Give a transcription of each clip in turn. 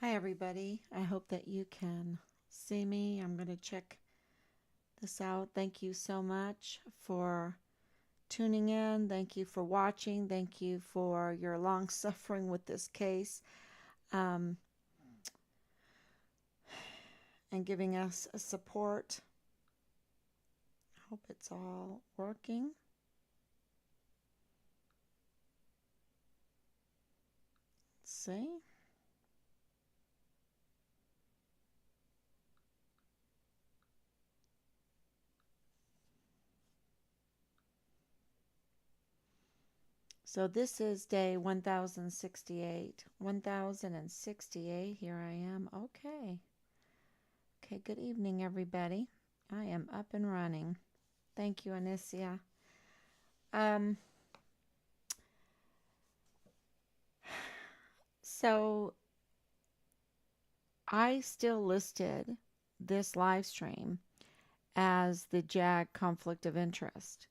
Hi, everybody. I hope that you can see me. I'm going to check this out. Thank you so much for tuning in. Thank you for watching. Thank you for your long suffering with this case um, and giving us a support. I hope it's all working. Let's see. So this is day 1068. 1068. Here I am. Okay. Okay, good evening, everybody. I am up and running. Thank you, Anicia. So I still listed this live stream as the JAG conflict of interest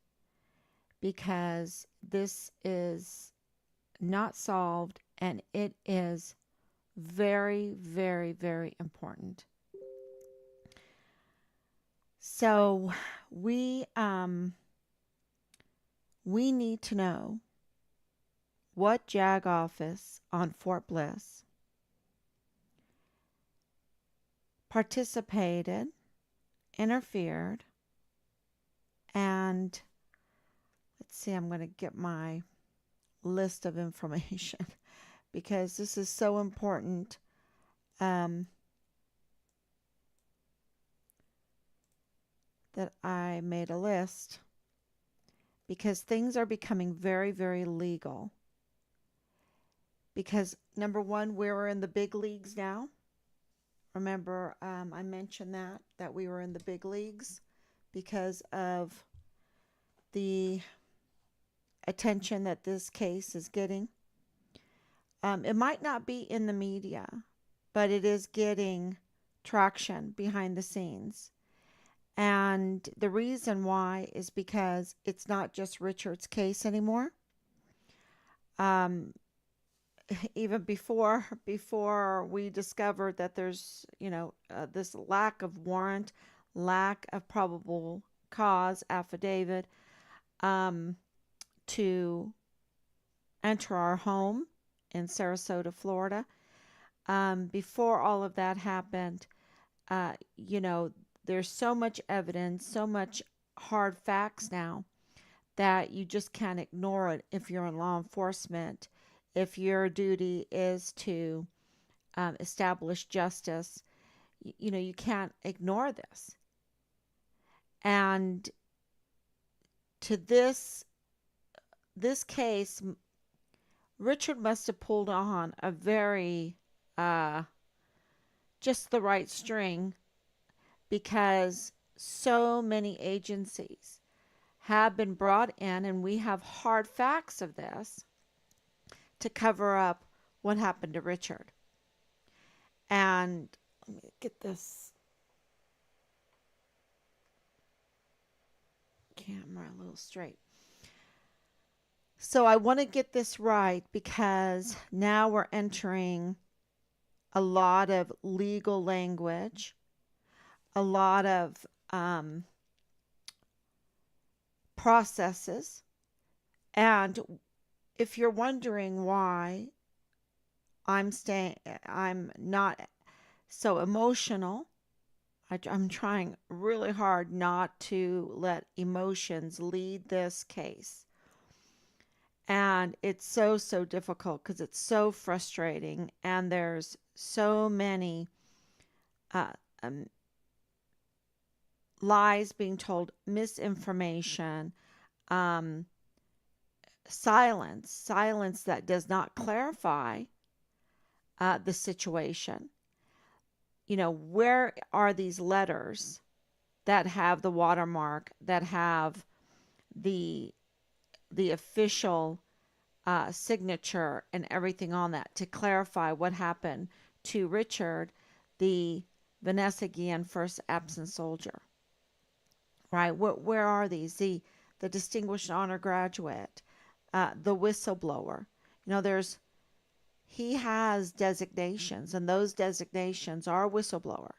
because this is not solved and it is very, very, very important. So we need to know what JAG office on Fort Bliss participated, interfered, and let's see, I'm going to get my list of information because this is so important. That I made a list because things are becoming very, very legal. Because number one, we're in the big leagues now. Remember, I mentioned that we were in the big leagues because of the attention that this case is getting. It might not be in the media, but it is getting traction behind the scenes. And the reason why is because it's not just Richard's case anymore. Even before we discovered that there's this lack of warrant, lack of probable cause affidavit to enter our home in Sarasota, Florida. Before all of that happened, there's so much evidence, so much hard facts now that you just can't ignore it if you're in law enforcement. If your duty is to establish justice, you can't ignore this. And to this case, Richard must have pulled on a very just the right string because so many agencies have been brought in, and we have hard facts of this to cover up what happened to Richard. And let me get this camera a little straight. So I want to get this right because now we're entering a lot of legal language, a lot of processes. And if you're wondering why I'm not so emotional, I'm trying really hard not to let emotions lead this case. And it's so difficult because it's so frustrating and there's so many uh, um, lies being told, misinformation, um, silence that does not clarify the situation. Where are these letters that have the watermark, that have the official signature and everything on that to clarify what happened to Richard, the Vanessa Guillen first absent soldier? Right? Where are these? The Distinguished Honor Graduate, the whistleblower. There's he has designations, and those designations are whistleblower.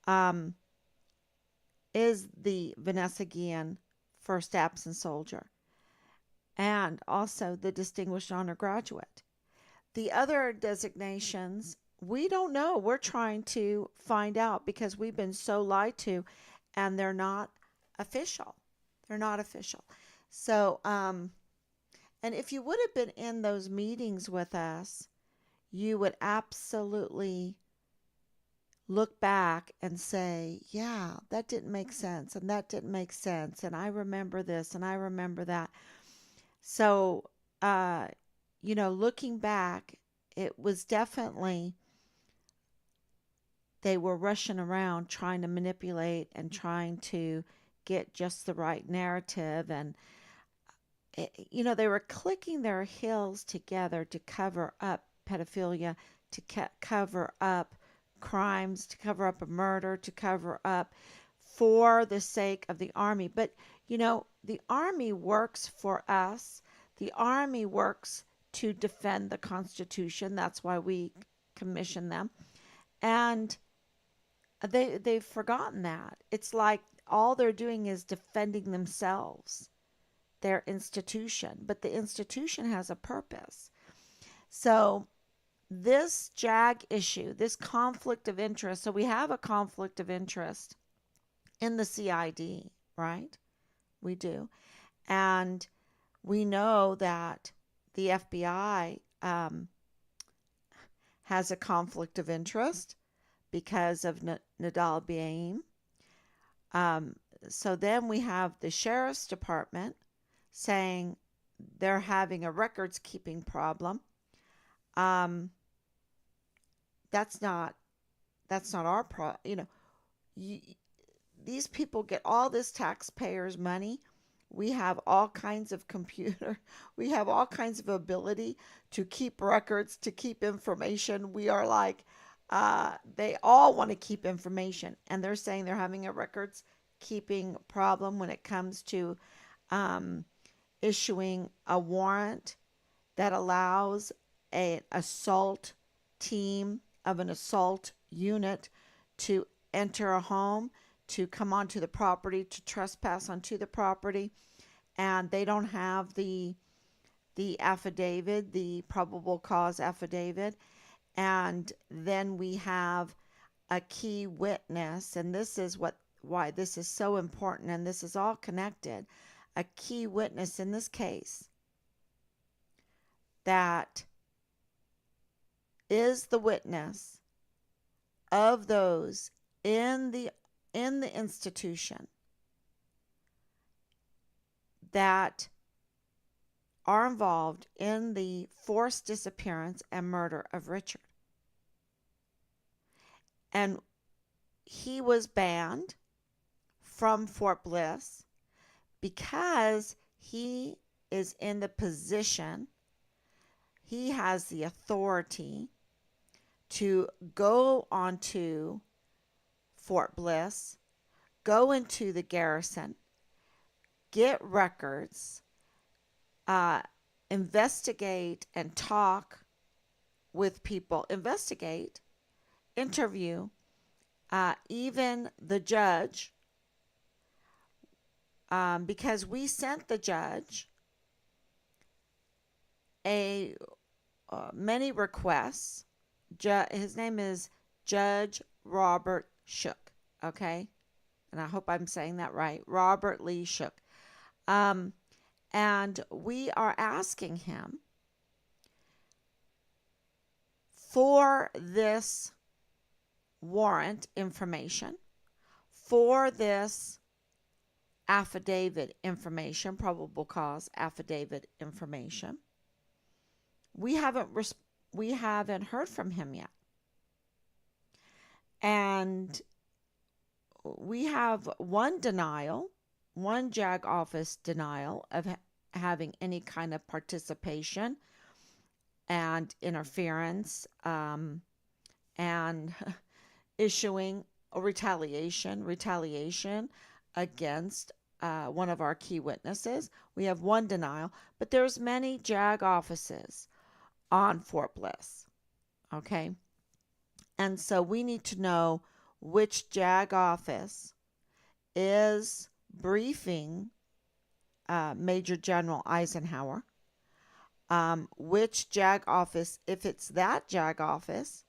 Um, is the Vanessa Guillen First Absent Soldier, and also the Distinguished Honor Graduate. The other designations, we don't know. We're trying to find out because we've been so lied to, and they're not official. They're not official. So, and if you would have been in those meetings with us, you would absolutely look back and say, yeah, that didn't make sense, and that didn't make sense, and I remember this, and I remember that. So, uh, looking back, it was definitely they were rushing around trying to manipulate and trying to get just the right narrative. And, they were clicking their heels together to cover up pedophilia, to cover up crimes, to cover up a murder, to cover up for the sake of the army. But, the army works for us. The army works to defend the Constitution. That's why we commission them. And they've forgotten that. It's like all they're doing is defending themselves, their institution, but the institution has a purpose. So this JAG issue, this conflict of interest, so we have a conflict of interest in the CID, right? We do. And we know that the FBI has a conflict of interest because of Nadal Baim. So then we have the Sheriff's Department saying they're having a records keeping problem. That's not our these people get all this taxpayers' money. We have all kinds of we have all kinds of ability to keep records, to keep information. We are like, they all want to keep information, and they're saying they're having a records keeping problem when it comes to issuing a warrant that allows an assault team of an assault unit to enter a home, to come onto the property, to trespass onto the property, and they don't have the affidavit, the probable cause affidavit. And then we have a key witness, and this is why this is so important, and this is all connected. A key witness in this case that is the witness of those in the institution that are involved in the forced disappearance and murder of Richard. And he was banned from Fort Bliss because he is in the position, he has the authority to go onto Fort Bliss, go into the garrison, get records, investigate and talk with people, interview, even the judge, because we sent the judge many requests. His name is Judge Robert Shook, okay? And I hope I'm saying that right. Robert Lee Shook. And we are asking him for this warrant information, for this affidavit information, probable cause affidavit information. We haven't heard from him yet. And we have one JAG office denial of having any kind of participation and interference, and issuing a retaliation against one of our key witnesses. We have one denial, but there's many JAG offices on Fort Bliss. Okay. And so we need to know which JAG office is briefing Major General Eisenhower, which JAG office, if it's that JAG office,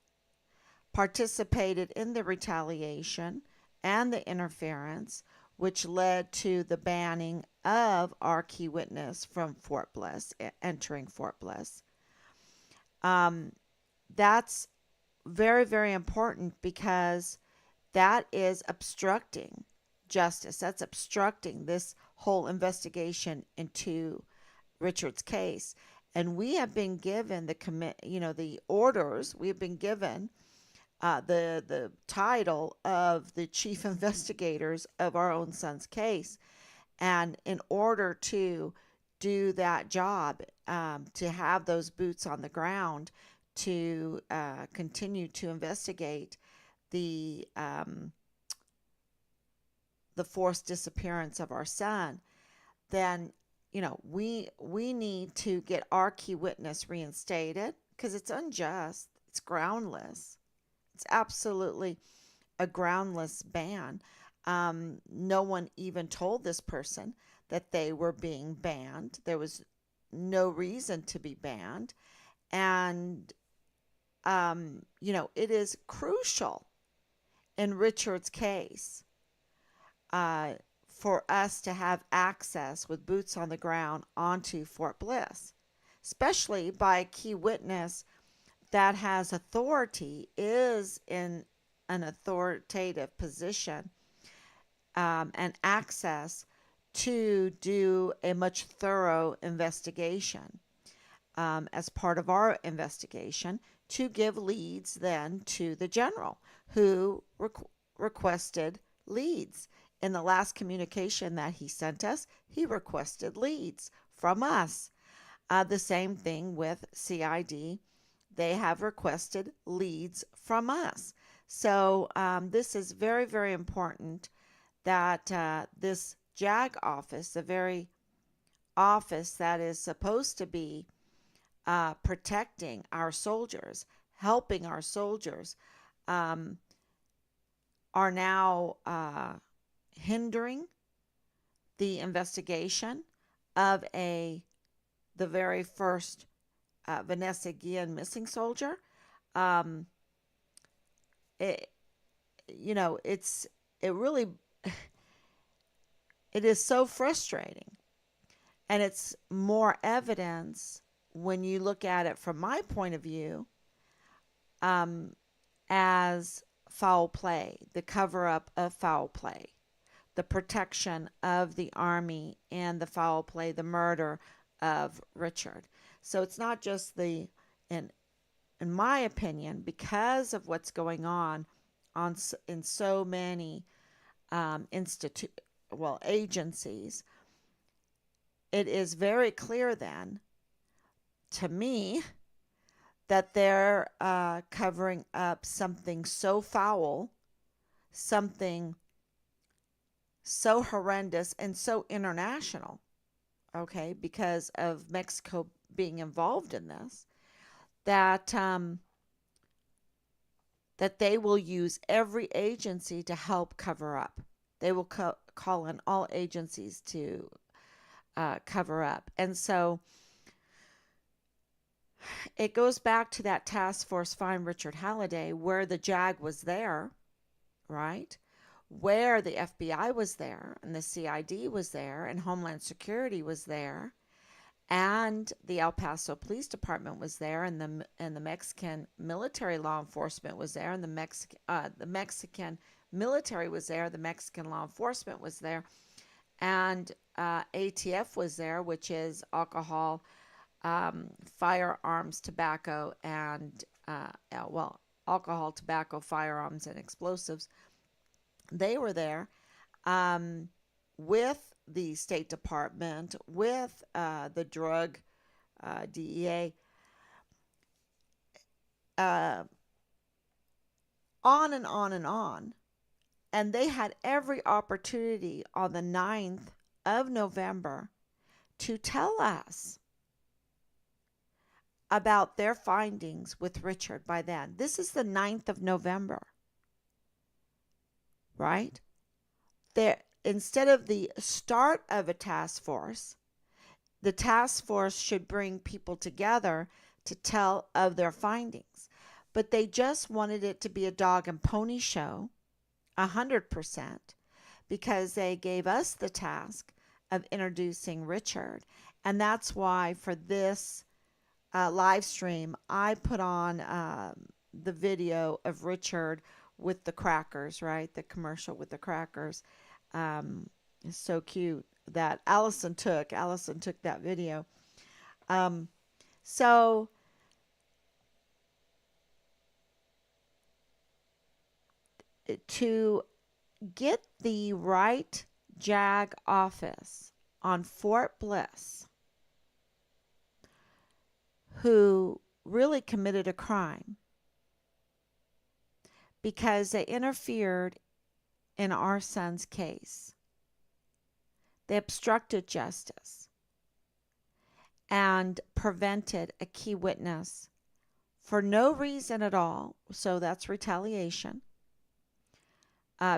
participated in the retaliation and the interference, which led to the banning of our key witness from Fort Bliss, entering Fort Bliss. That's very, very important because that is obstructing justice. That's obstructing this whole investigation into Richard's case. And we have been given the orders. We have been given the title of the chief investigators of our own son's case. And in order to do that job, to have those boots on the ground, to continue to investigate the forced disappearance of our son, then we need to get our key witness reinstated because it's unjust, it's groundless, it's absolutely a groundless ban. No one even told this person that they were being banned. There was no reason to be banned. And, it is crucial in Richard's case for us to have access with boots on the ground onto Fort Bliss, especially by a key witness that has authority, is in an authoritative position, and access to do a much thorough investigation, as part of our investigation, to give leads then to the general who requested leads. In the last communication that he sent us, he requested leads from us. The same thing with CID. They have requested leads from us. So this is very, very important that this JAG office, the very office that is supposed to be protecting our soldiers, helping our soldiers, are now hindering the investigation of the very first Vanessa Guillen missing soldier. It really it is so frustrating, and it's more evidence when you look at it from my point of view, as foul play, the cover up of foul play, the protection of the Army, and the foul play, the murder of Richard. So it's not just in my opinion, because of what's going on in so many agencies, it is very clear then to me that they're covering up something so foul, something so horrendous and so international, okay, because of Mexico being involved in this, that they will use every agency to help cover up. They will call in all agencies to cover up. And so it goes back to that task force Find Richard Halliday, where the JAG was there, right? Where the FBI was there, and the CID was there, and Homeland Security was there, and the El Paso Police Department was there, and the Mexican military law enforcement was there, and the Mexican military was there, the Mexican law enforcement was there, and ATF was there, which is alcohol, firearms, tobacco, and alcohol, tobacco, firearms, and explosives. They were there with the State Department, with the drug DEA, on and on and on. And they had every opportunity on the 9th of November to tell us about their findings with Richard by then. This is the 9th of November, right? There, instead of the start of a task force, the task force should bring people together to tell of their findings. But they just wanted it to be a dog and pony show, 100%, because they gave us the task of introducing Richard. And that's why for this live stream, I put on the video of Richard with the crackers, right? The commercial with the crackers. It's so cute that Allison took. Allison took that video. Um, so to get the right JAG office on Fort Bliss, who really committed a crime because they interfered in our son's case. They obstructed justice and prevented a key witness for no reason at all. So that's retaliation.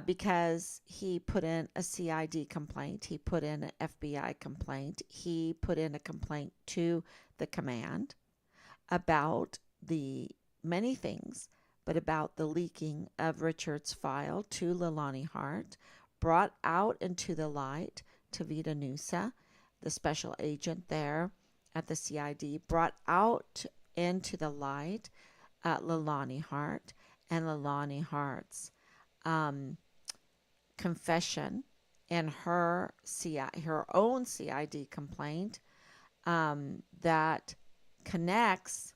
Because he put in a CID complaint, he put in an FBI complaint, he put in a complaint to the command about the many things, but about the leaking of Richard's file to Leilani Hart, brought out into the light Tavita Nusa, the special agent there at the CID, brought out into the light Leilani Hart and Leilani Hart's confession in her own CID complaint that connects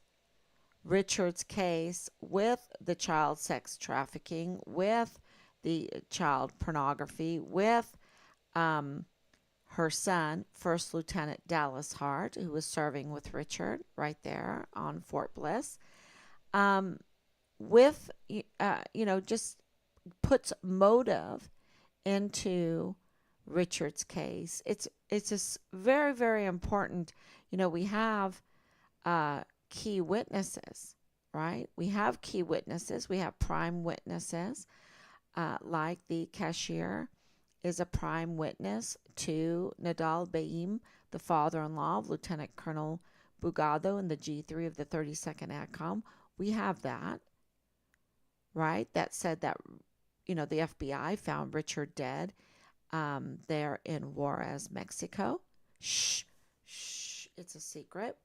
Richard's case with the child sex trafficking, with the child pornography, with her son, First Lieutenant Dallas Hart, who was serving with Richard right there on Fort Bliss, with, just puts motive into Richard's case. It's just very, very important. We have key witnesses, right? We have key witnesses. We have prime witnesses, like the cashier is a prime witness to Nadal Baim, the father-in-law of Lieutenant Colonel Bugado in the G3 of the 32nd ADCOM. We have that, right? That said that, the FBI found Richard dead there in Juarez, Mexico. Shh, it's a secret.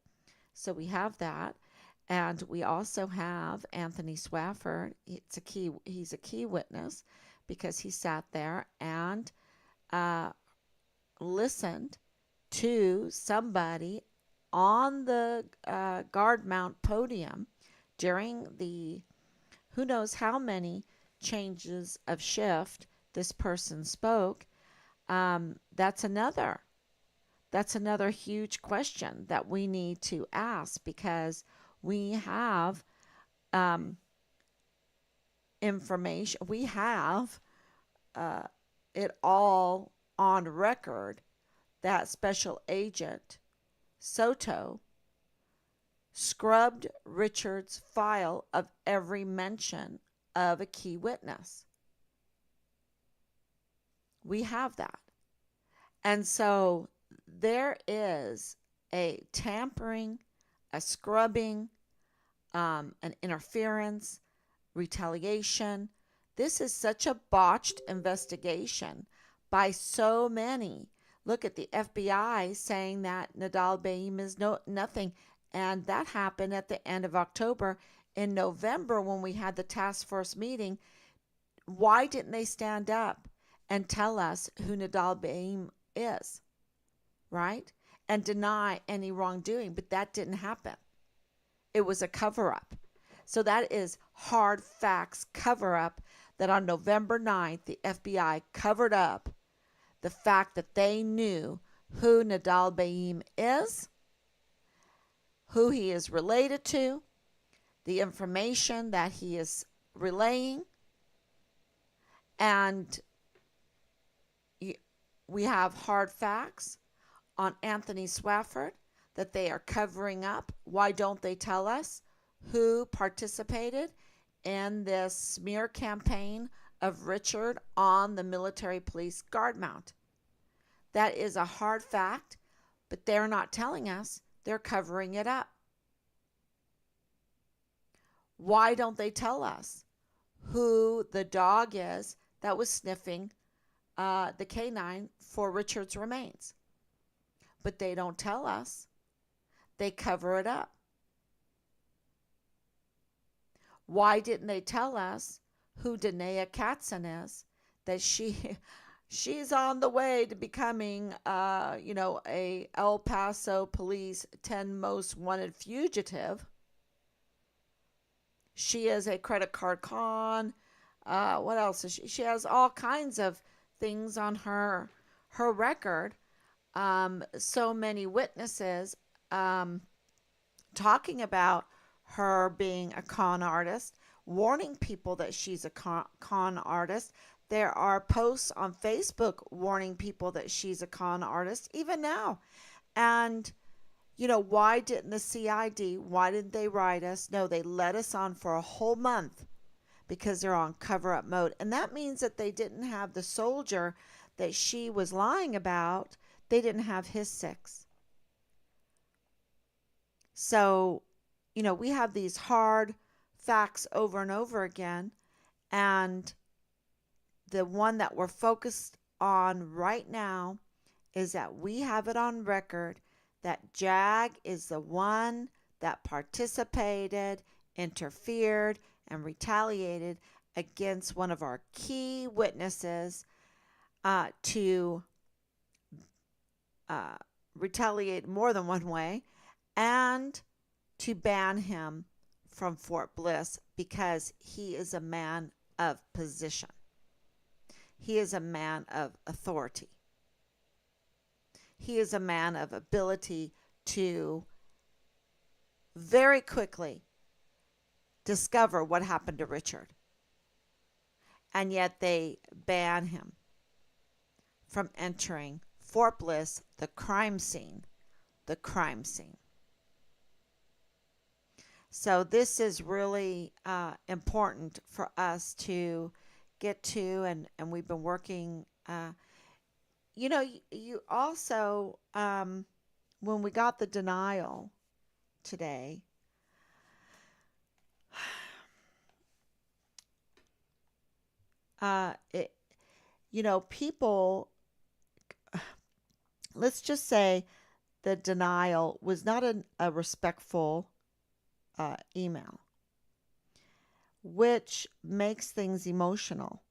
So we have that. And we also have Anthony Swafford. He's a key witness because he sat there and listened to somebody on the guard mount podium during the who knows how many changes of shift this person spoke. That's another huge question that we need to ask, because we have information, we have it all on record that Special Agent Soto scrubbed Richard's file of every mention of a key witness. We have that. And so there is a tampering, a scrubbing, an interference, retaliation. This is such a botched investigation by so many. Look at the FBI saying that Nadal Baim is nothing. And that happened at the end of October. In November, when we had the task force meeting, why didn't they stand up and tell us who Nadal Baim is, right? And deny any wrongdoing? But that didn't happen. It was a cover-up. So that is hard facts cover-up, that on November 9th, the FBI covered up the fact that they knew who Nadal Baim is, who he is related to, the information that he is relaying, and we have hard facts on Anthony Swafford, that they are covering up? Why don't they tell us who participated in this smear campaign of Richard on the military police guard mount? That is a hard fact, but they're not telling us. They're covering it up. Why don't they tell us who the dog is that was sniffing the canine for Richard's remains? But they don't tell us. They cover it up. Why didn't they tell us who Danae Katzen is? That she's on the way to becoming, a El Paso police 10 most wanted fugitive. She is a credit card con. What else is she? She has all kinds of things on her record. So many witnesses talking about her being a con artist, warning people that she's a con artist. There are posts on Facebook warning people that she's a con artist, even now. And, why didn't the CID, why didn't they write us? No, they let us on for a whole month because they're on cover up mode. And that means that they didn't have the soldier that she was lying about, they didn't have his 6. So, we have these hard facts over and over again. And the one that we're focused on right now is that we have it on record that JAG is the one that participated, interfered, and retaliated against one of our key witnesses to retaliate more than one way and to ban him from Fort Bliss because he is a man of position. He is a man of authority. He is a man of ability to very quickly discover what happened to Richard. And yet they ban him from entering Fort Bliss, the crime scene. The crime scene. So this is really important for us to get to, and we've been working. You also, when we got the denial today, people, let's just say the denial was not a respectful email, which makes things emotional.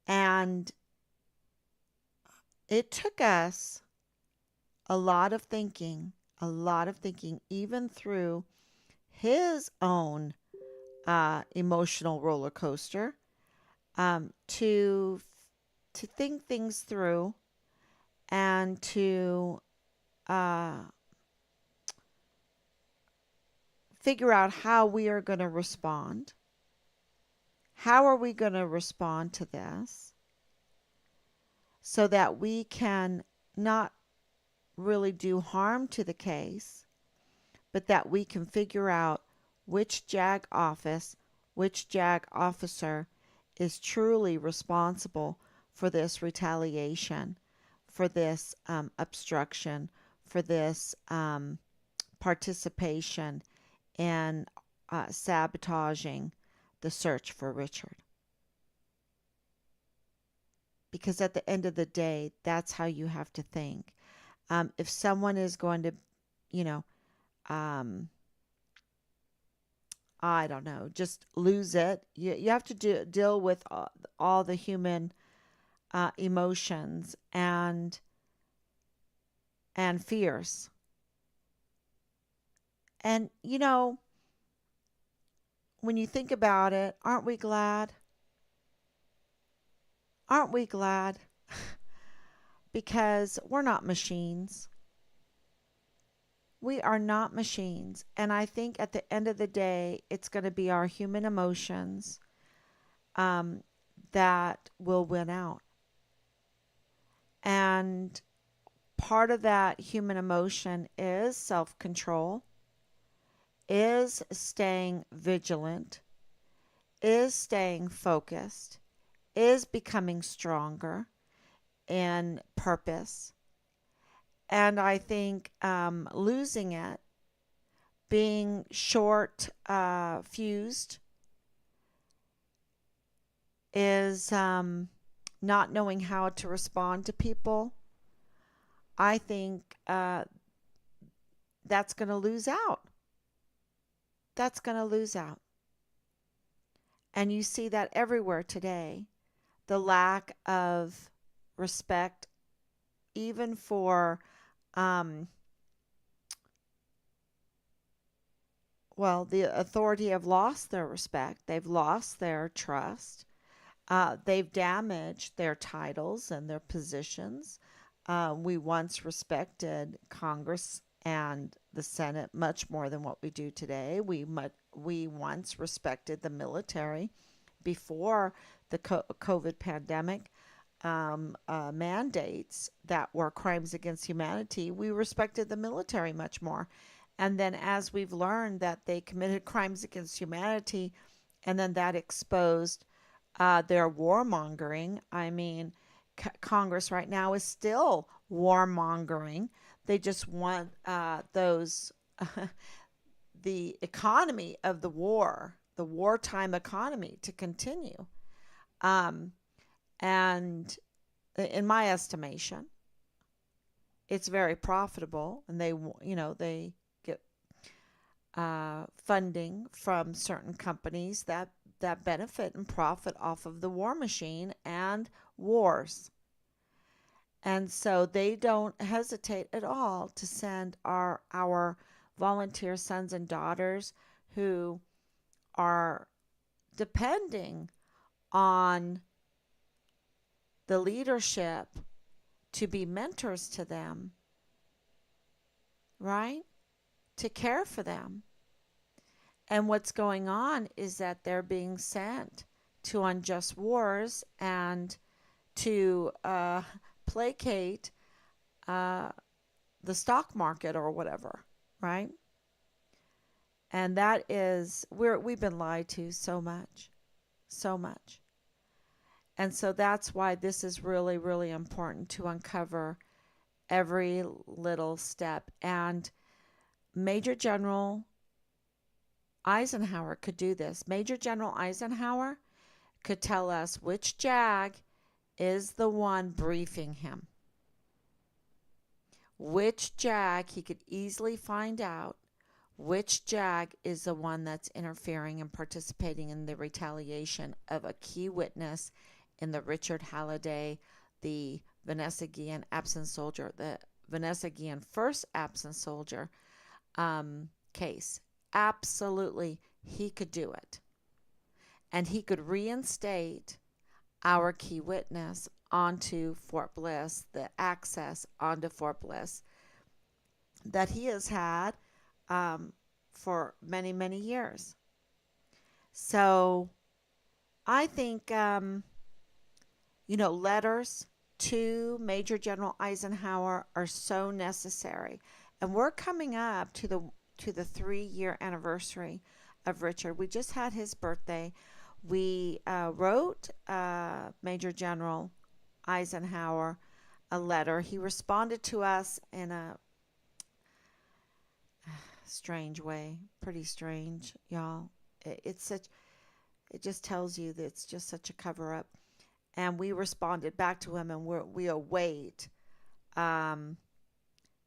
And it took us a lot of thinking, even through his own emotional roller coaster, to think things through and to figure out how we are going to respond. How are we going to respond to this so that we can not really do harm to the case, but that we can figure out which JAG office, which JAG officer is truly responsible for this retaliation, for this obstruction, for this participation in sabotaging the search for Richard. Because at the end of the day, that's how you have to think. If someone is going to, I don't know, just lose it, you have to deal with all the human emotions and fears. And, when you think about it, aren't we glad? Aren't we glad? Because we're not machines. We are not machines. And I think at the end of the day, it's going to be our human emotions that will win out. And part of that human emotion is self-control, is staying vigilant, is staying focused, is becoming stronger in purpose. And I think losing it, being short fused, is not knowing how to respond to people. I think that's going to lose out. That's going to lose out. And you see that everywhere today. The lack of respect, even for, um, well, the authority have lost their respect. They've lost their trust. They've damaged their titles and their positions. We once respected Congress and the Senate much more than what we do today. We once respected the military before the COVID pandemic mandates that were crimes against humanity. We respected the military much more. And then, as we've learned that they committed crimes against humanity, and then that exposed their warmongering. I mean, Congress right now is still warmongering. They just want the economy of the wartime economy, to continue. Um, and in my estimation, it's very profitable, and they get funding from certain companies that benefit and profit off of the war machine and wars. And so they don't hesitate at all to send our volunteer sons and daughters who are depending on the leadership to be mentors to them, right? To care for them. And what's going on is that they're being sent to unjust wars and to placate the stock market or whatever, right? And that is, we've been lied to so much, so much. And so that's why this is really, really important, to uncover every little step. And Major General Eisenhower could do this. Major General Eisenhower could tell us which JAG is the one briefing him. Which JAG, he could easily find out which JAG is the one that's interfering and participating in the retaliation of a key witness in the Richard Halliday, the Vanessa Guillen absent soldier, the Vanessa Guillen first absent soldier case. Absolutely, he could do it. And he could reinstate our key witness onto Fort Bliss, the access onto Fort Bliss that he has had for many, many years. So I think, letters to Major General Eisenhower are so necessary. And we're coming up to the 3-year anniversary of Richard. We just had his birthday. We wrote Major General Eisenhower a letter. He responded to us in a strange way, pretty strange, y'all. It just tells you that it's just such a cover up. And we responded back to him, and we await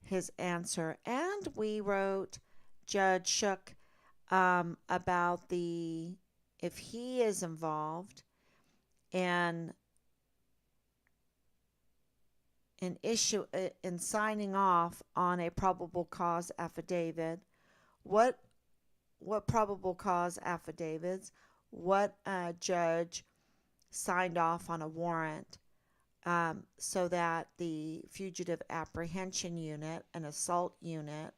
his answer. And we wrote Judge Shook about if he is involved in signing off on a probable cause affidavit. What probable cause affidavits? What judge signed off on a warrant so that the fugitive apprehension unit, an assault unit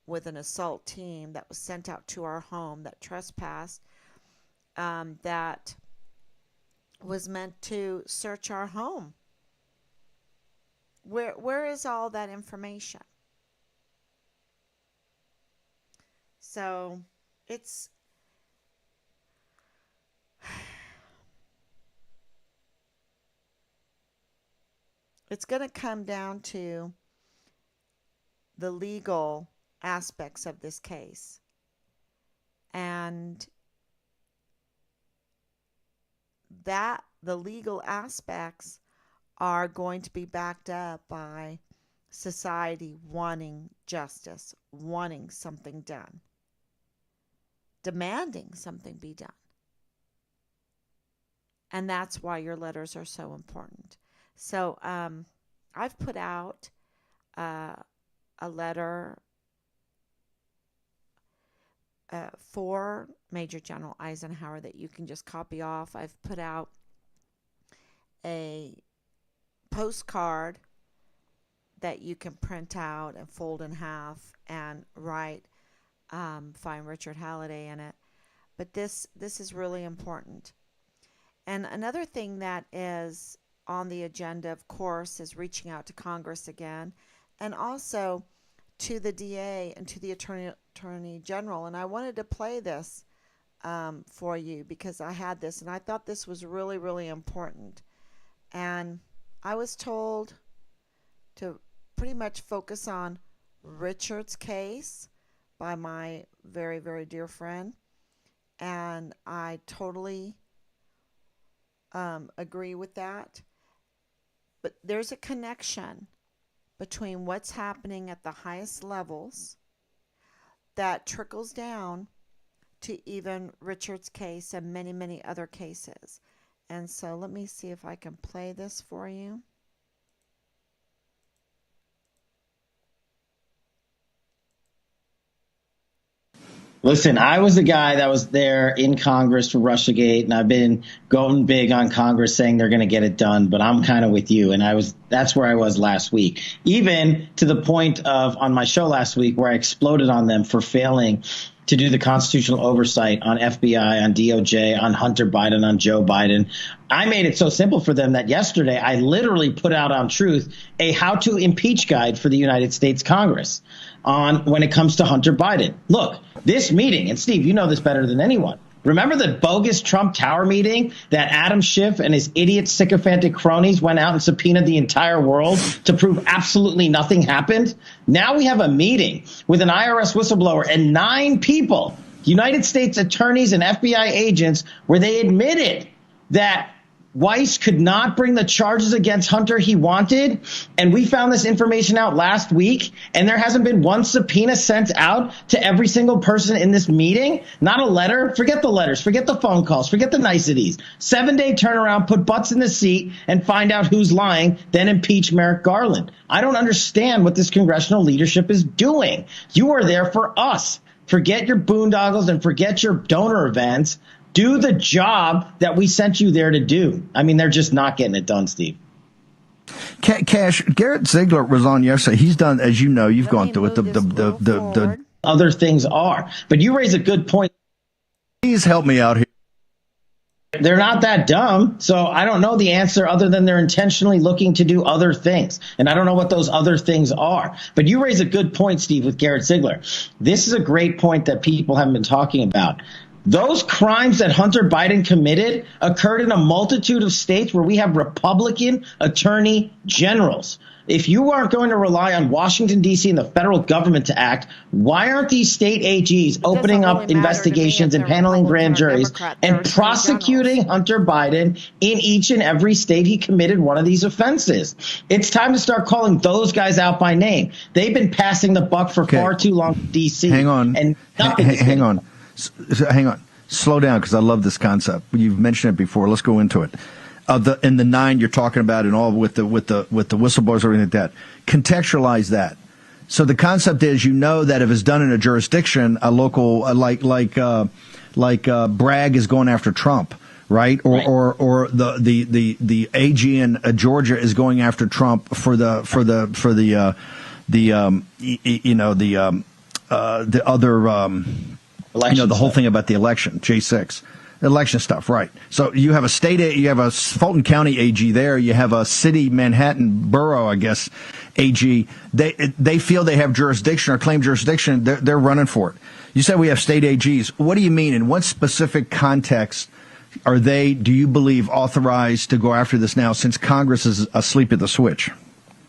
with an assault team that was sent out to our home that trespassed, that was meant to search our home. Where is all that information? So it's going to come down to the legal aspects of this case. And that the legal aspects are going to be backed up by society wanting justice, wanting something done, demanding something be done. And that's why your letters are so important. So I've put out a letter for Major General Eisenhower that you can just copy off. I've put out a postcard that you can print out and fold in half and write find Richard Halliday in it. But this is really important. And another thing that is on the agenda, of course, is reaching out to Congress again, and also to the DA and to the Attorney General. And I wanted to play this for you because I had this, and I thought this was really, really important. And I was told to pretty much focus on Richard's case by my very, very dear friend. And I totally agree with that. But there's a connection between what's happening at the highest levels that trickles down to even Richard's case and many, many other cases. And so let me see if I can play this for you. Listen, I was the guy that was there in Congress for Russiagate, and I've been going big on Congress saying they're going to get it done, but I'm kind of with you, and that's where I was last week, even to the point of on my show last week where I exploded on them for failing to do the constitutional oversight on FBI, on DOJ, on Hunter Biden, on Joe Biden. I made it so simple for them that yesterday I literally put out on Truth a how to impeach guide for the United States Congress on when it comes to Hunter Biden. Look, this meeting, and Steve, you know this better than anyone. Remember the bogus Trump Tower meeting that Adam Schiff and his idiot sycophantic cronies went out and subpoenaed the entire world to prove absolutely nothing happened? Now we have a meeting with an IRS whistleblower and 9 people, United States attorneys and FBI agents, where they admitted that Weiss could not bring the charges against Hunter he wanted. And we found this information out last week, and there hasn't been one subpoena sent out to every single person in this meeting. Not a letter. Forget the letters. Forget the phone calls. Forget the niceties. 7-day turnaround, put butts in the seat and find out who's lying, then impeach Merrick Garland. I don't understand what this congressional leadership is doing. You are there for us. Forget your boondoggles and forget your donor events. Do the job that we sent you there to do. I mean, they're just not getting it done, Steve. Cash, Garrett Ziegler was on yesterday. He's done, as you know, you've gone through it. The other things are. But you raise a good point. Please help me out here. They're not that dumb, so I don't know the answer other than they're intentionally looking to do other things. And I don't know what those other things are. But you raise a good point, Steve, with Garrett Ziegler. This is a great point that people haven't been talking about. Those crimes that Hunter Biden committed occurred in a multitude of states where we have Republican attorney generals. If you aren't going to rely on Washington, D.C. and the federal government to act, why aren't these state AGs opening up investigations and paneling grand juries and prosecuting Hunter Biden in each and every state he committed one of these offenses? It's time to start calling those guys out by name. They've been passing the buck for far too long in D.C. Hang on. And hang on. Hang on. Slow down, because I love this concept. You've mentioned it before. Let's go into it. In the 9 you're talking about, and all with the whistleblowers, everything like that. Contextualize that. So the concept is, you know, that if it's done in a jurisdiction, a local like Bragg is going after Trump, right? Or the AG in Georgia is going after Trump for the other. The whole thing about the election, J6. Election stuff, right. So you have you have a Fulton County AG there. You have a city Manhattan borough, I guess, AG. They feel they have jurisdiction or claim jurisdiction. They're running for it. You said we have state AGs. What do you mean? In what specific context are they, do you believe, authorized to go after this now since Congress is asleep at the switch?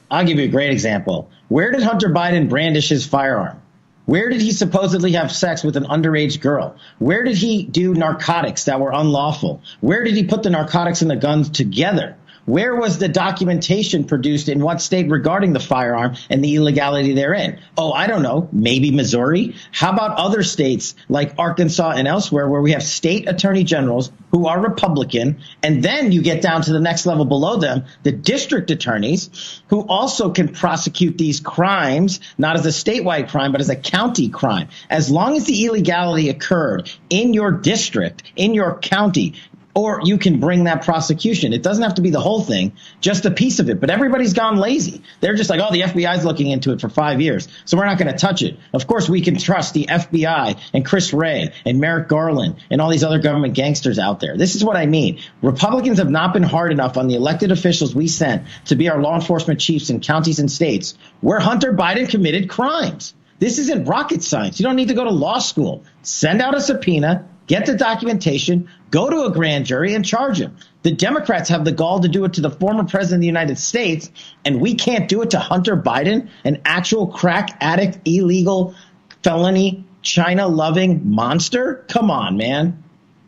I'll give you a great example. Where did Hunter Biden brandish his firearm? Where did he supposedly have sex with an underage girl? Where did he do narcotics that were unlawful? Where did he put the narcotics and the guns together? Where was the documentation produced in what state regarding the firearm and the illegality therein? Oh, I don't know. Maybe Missouri? How about other states like Arkansas and elsewhere where we have state attorney generals who are Republican? And then you get down to the next level below them, the district attorneys who also can prosecute these crimes, not as a statewide crime, but as a county crime. As long as the illegality occurred in your district, in your county, or you can bring that prosecution. It doesn't have to be the whole thing, just a piece of it. But everybody's gone lazy. They're just like, oh, the FBI's looking into it for 5 years, so we're not going to touch it. Of course, we can trust the FBI and Chris Wray and Merrick Garland and all these other government gangsters out there. This is what I mean. Republicans have not been hard enough on the elected officials we sent to be our law enforcement chiefs in counties and states where Hunter Biden committed crimes. This isn't rocket science. You don't need to go to law school. Send out a subpoena, get the documentation, go to a grand jury and charge him. The Democrats have the gall to do it to the former president of the United States, and we can't do it to Hunter Biden, an actual crack addict, illegal, felony, China-loving monster? Come on, man,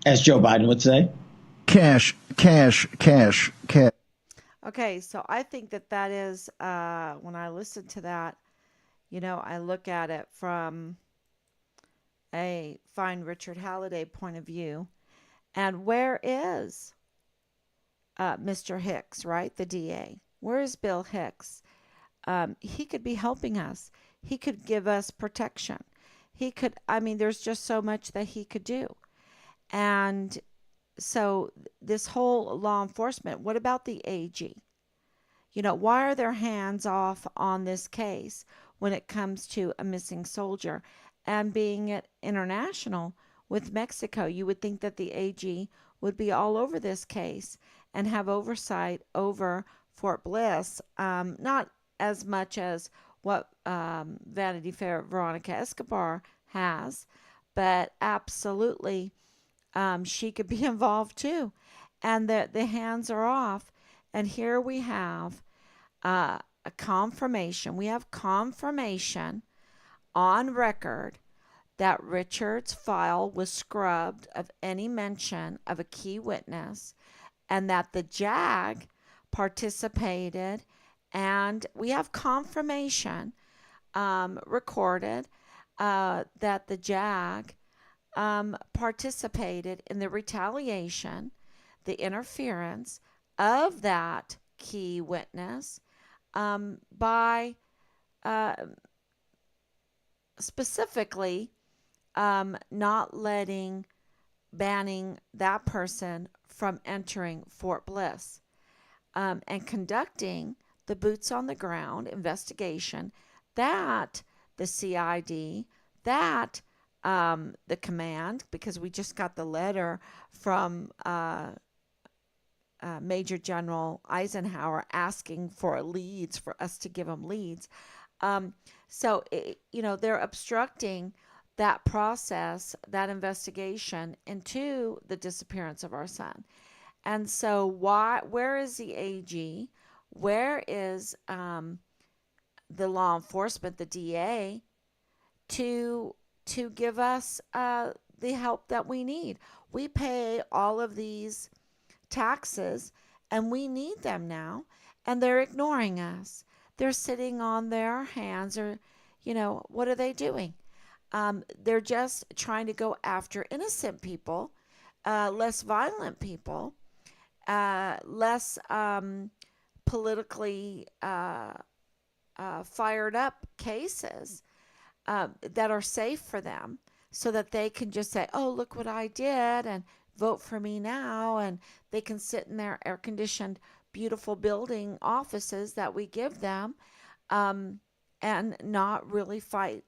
as Joe Biden would say. Cash, cash, cash, cash. Okay, so I think that is, when I listen to that, I look at it from a fine Richard Halliday point of view. And where is Mr. Hicks, right? The DA. Where is Bill Hicks? He could be helping us. He could give us protection. There's just so much that he could do. And so this whole law enforcement, what about the AG? Why are their hands off on this case when it comes to a missing soldier? And being it international with Mexico, you would think that the AG would be all over this case and have oversight over Fort Bliss, not as much as what Vanity Fair Veronica Escobar has, but absolutely she could be involved too. And the hands are off. And here we have a confirmation. We have confirmation on record that Richard's file was scrubbed of any mention of a key witness and that the JAG participated. And we have confirmation recorded that the JAG participated in the retaliation, the interference of that key witness by specifically not banning that person from entering Fort Bliss and conducting the boots on the ground investigation that the CID, that the command, because we just got the letter from Major General Eisenhower asking for leads, for us to give them leads. They're obstructing that process, that investigation into the disappearance of our son. And so where is the AG? Where is the law enforcement, the DA, to give us the help that we need? We pay all of these taxes and we need them now, and they're ignoring us. They're sitting on their hands, or what are they doing? They're just trying to go after innocent people, less violent people, less politically fired up cases that are safe for them, so that they can just say, oh, look what I did, and vote for me now. And they can sit in their air-conditioned, beautiful building offices that we give them, and not really fight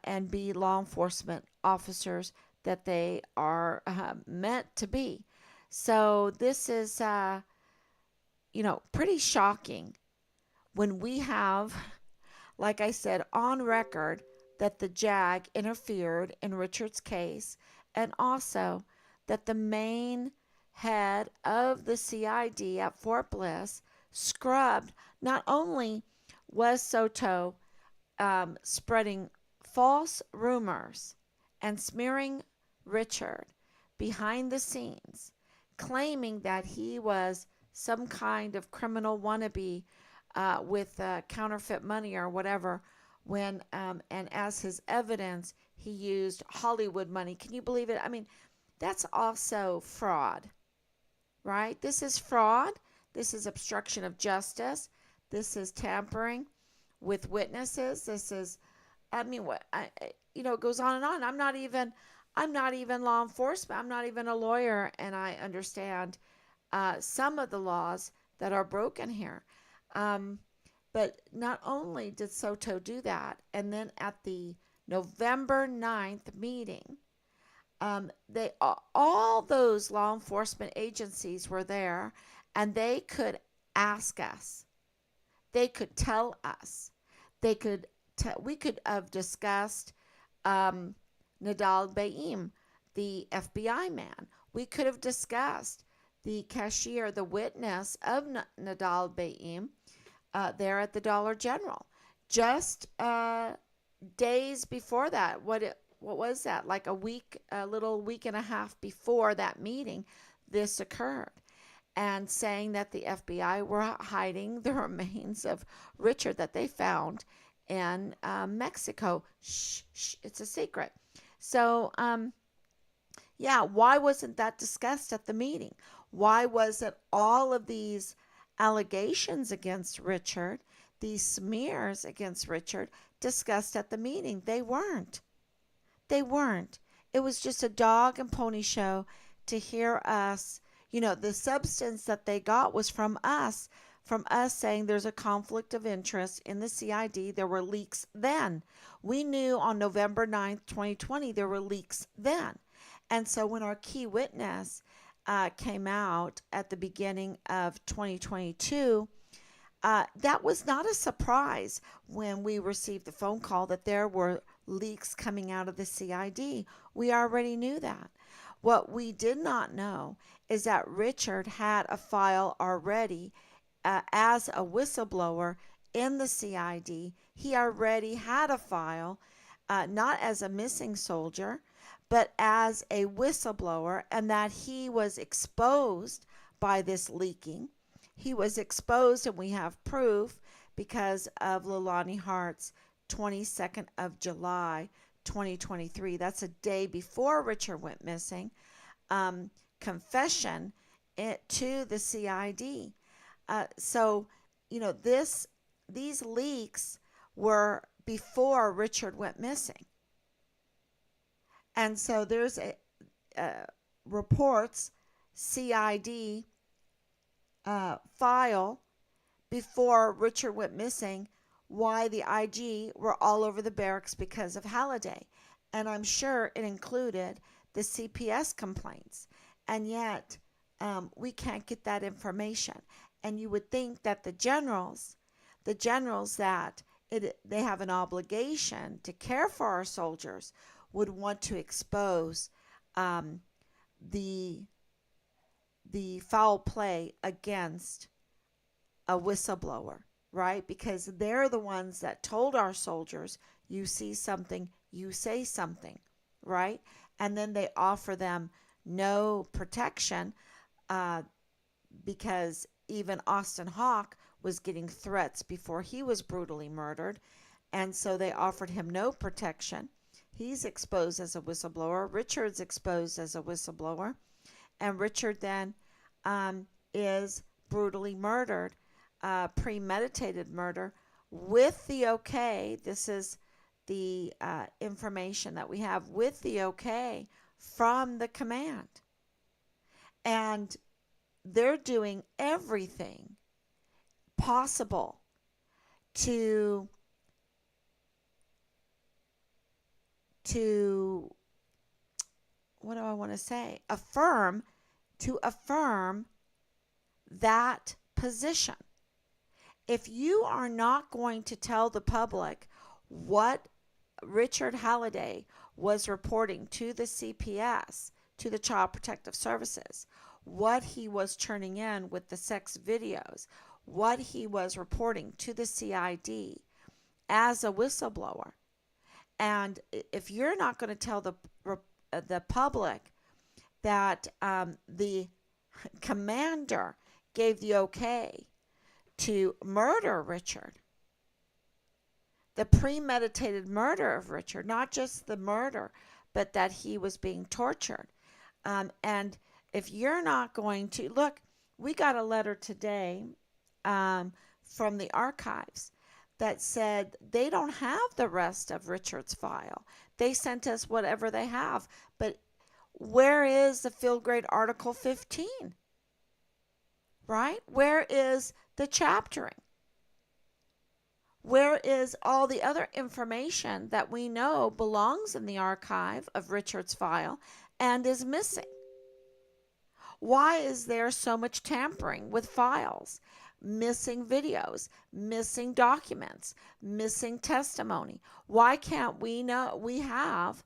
and be law enforcement officers that they are meant to be. So this is, pretty shocking when we have, like I said, on record that the JAG interfered in Richard's case, and also that the main head of the CID at Fort Bliss scrubbed. Not only was Soto spreading false rumors and smearing Richard behind the scenes, claiming that he was some kind of criminal wannabe with counterfeit money or whatever, when and as his evidence he used Hollywood money. Can you believe it? I mean, that's also fraud, right? This is fraud. This is obstruction of justice. This is tampering with witnesses. This is, I mean, it goes on and on. I'm not even law enforcement. I'm not even a lawyer, and I understand some of the laws that are broken here. But not only did Soto do that, and then at the November 9th meeting, they all those law enforcement agencies were there, and they could ask us, they could tell us, we could have discussed Nadal Baim, the FBI man. We could have discussed the cashier, the witness of Nadal Baim, there at the Dollar General. Just days before that, what was that? Like a little week and a half before that meeting, this occurred. And saying that the FBI were hiding the remains of Richard that they found in Mexico. Shh, shh, it's a secret. So, yeah, why wasn't that discussed at the meeting? Why wasn't all of these allegations against Richard, these smears against Richard, discussed at the meeting? They weren't. They weren't. It was just a dog and pony show to hear us. The substance that they got was from us saying there's a conflict of interest in the CID. There were leaks then. We knew on November 9th, 2020, there were leaks then. And so when our key witness came out at the beginning of 2022, that was not a surprise when we received the phone call that there were leaks coming out of the CID. We already knew that. What we did not know is that Richard had a file already as a whistleblower in the CID. He already had a file, not as a missing soldier, but as a whistleblower, and that he was exposed by this leaking. He was exposed, and we have proof because of Leilani Hart's 22nd of July, 2023. That's a day before Richard went missing. Confession to the CID. So, these leaks were before Richard went missing. And so there's reports, CID file before Richard went missing, why the IG were all over the barracks because of Halliday. And I'm sure it included the CPS complaints. And yet we can't get that information. And you would think that the generals that they have an obligation to care for our soldiers would want to expose the foul play against a whistleblower, right? Because they're the ones that told our soldiers, you see something, you say something, right? And then they offer them no protection because even Austin Hawke was getting threats before he was brutally murdered. And so they offered him no protection. He's exposed as a whistleblower. Richard's exposed as a whistleblower. And Richard then is brutally murdered, premeditated murder with the okay. This is the information that we have with the okay from the command. And they're doing everything possible to want to say, to affirm that position. If you are not going to tell the public what Richard Halliday was reporting to the CPS, to the Child Protective Services, what he was turning in with the sex videos, what he was reporting to the CID as a whistleblower, and if you're not going to tell the public that the commander gave the okay to murder Richard, the premeditated murder of Richard, not just the murder, but that he was being tortured. And if you're not going to look, we got a letter today from the archives that said they don't have the rest of Richard's file. They sent us whatever they have. But where is the field grade Article 15? Right? Where is the chaptering? Where is all the other information that we know belongs in the archive of Richard's file and is missing? Why is there so much tampering with files? Missing videos, missing documents, missing testimony. Why can't we know? We have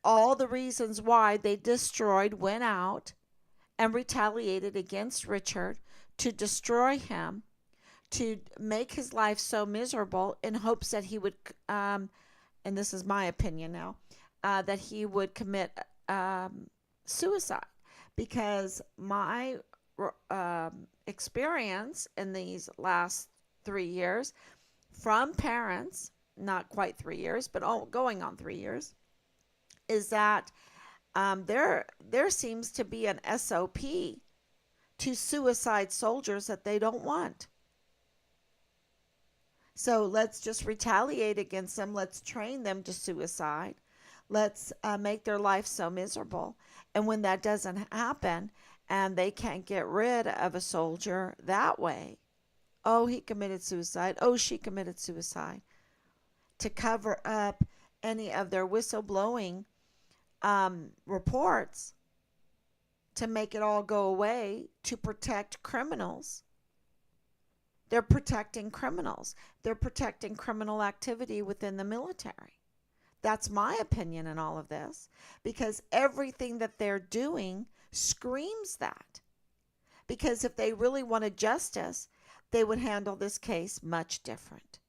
all the reasons why they destroyed, went out and retaliated against Richard to destroy him, to make his life so miserable in hopes that he would, and this is my opinion now, that he would commit suicide. Because my experience in these last 3 years from parents, not quite 3 years, but going on 3 years, is that there seems to be an SOP to suicide soldiers that they don't want. So let's just retaliate against them. Let's train them to suicide. Let's make their life so miserable. And when that doesn't happen and they can't get rid of a soldier that way, oh, he committed suicide. Oh, she committed suicide. To cover up any of their whistleblowing reports, to make it all go away, to protect criminals. They're protecting criminals. They're protecting criminal activity within the military. That's my opinion in all of this, because everything that they're doing screams that. Because if they really wanted justice, they would handle this case much different.